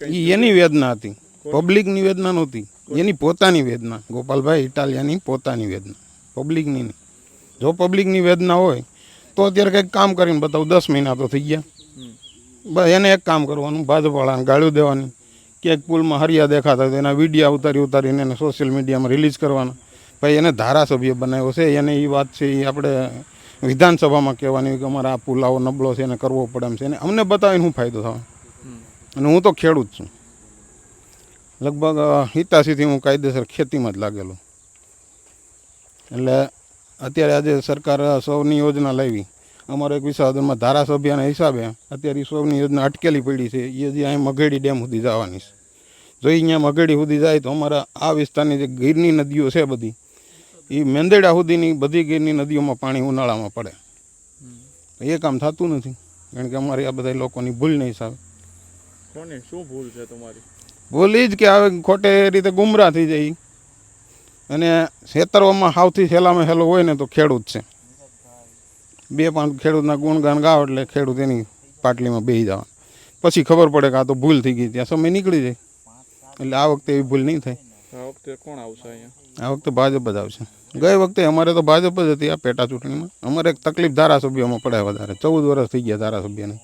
એ એની વેદના હતી, પબ્લિકની વેદના નહોતી, એની પોતાની વેદના. ગોપાલભાઈ ઇટાલિયાની પોતાની વેદના, પબ્લિકની નહીં. જો પબ્લિકની વેદના હોય તો અત્યારે કંઈક કામ કરીને બતાવું. 10 મહિના તો થઈ ગયા. બસ એને એક કામ કરવાનું, ભાજપવાળાને ગાળ્યું દેવાની. ક્યાંક પુલમાં હરિયા દેખાતા તો એના વિડીયા ઉતારીને એને સોશિયલ મીડિયામાં રિલીઝ કરવાના. ભાઈ એને ધારાસભ્ય બનાવ્યો છે, એને એ વાત છે એ આપણે વિધાનસભામાં કહેવાની કે અમારે આ પુલ આવો નબળો છે એને કરવો પડે એમ છે. એને અમને બતાવીને શું ફાયદો થવાનો? અને હું તો ખેડૂત છું, લગભગ 87થી હું કાયદેસર ખેતીમાં જ લાગેલો. એટલે અત્યારે આજે સરકાર સૌની યોજના લાવી. અમારો એક વિસાવદરમાં ધારાસભ્યના હિસાબે અત્યારે સૌની યોજના અટકેલી પડી છે. એ જે અહીં મઘેડી ડેમ સુધી જવાની છે. જો અહીંયા મઘેડી સુધી જાય તો અમારા આ વિસ્તારની જે ગીરની નદીઓ છે બધી, એ મેંદેડા સુધીની બધી ગીરની નદીઓમાં પાણી ઉનાળામાં પડે. એ કામ થતું નથી, કારણ કે અમારી આ બધા લોકોની ભૂલ નહીં હિસાબે. શું ભૂલ છે તમારી? ભૂલ એ જ કે હવે ખોટે રીતે ગુમરાહ થઈ જાય. અને ખેતરોમાં સૌથી સહેલામાં સહેલો હોય ને તો ખેડૂત છે. 2-5 ખેડૂતના ગુણગાન ગાવ એટલે ખેડૂત એની પાટલીમાં બેસી જવા. પછી ખબર પડે કે આ તો ભૂલ થઈ ગઈ, ત્યાં સમય નીકળી જાય. એટલે આ વખતે એવી ભૂલ નહીં થાય. આ વખતે કોણ આવશે અહીંયા? આ વખતે ભાજપ જ આવશે. ગઈ વખતે અમારે તો ભાજપ જ હતી આ પેટા ચૂંટણીમાં. અમારે એક તકલીફ ધારાસભ્યોમાં પડે વધારે. 14 વર્ષ થઈ ગયા ધારાસભ્યને.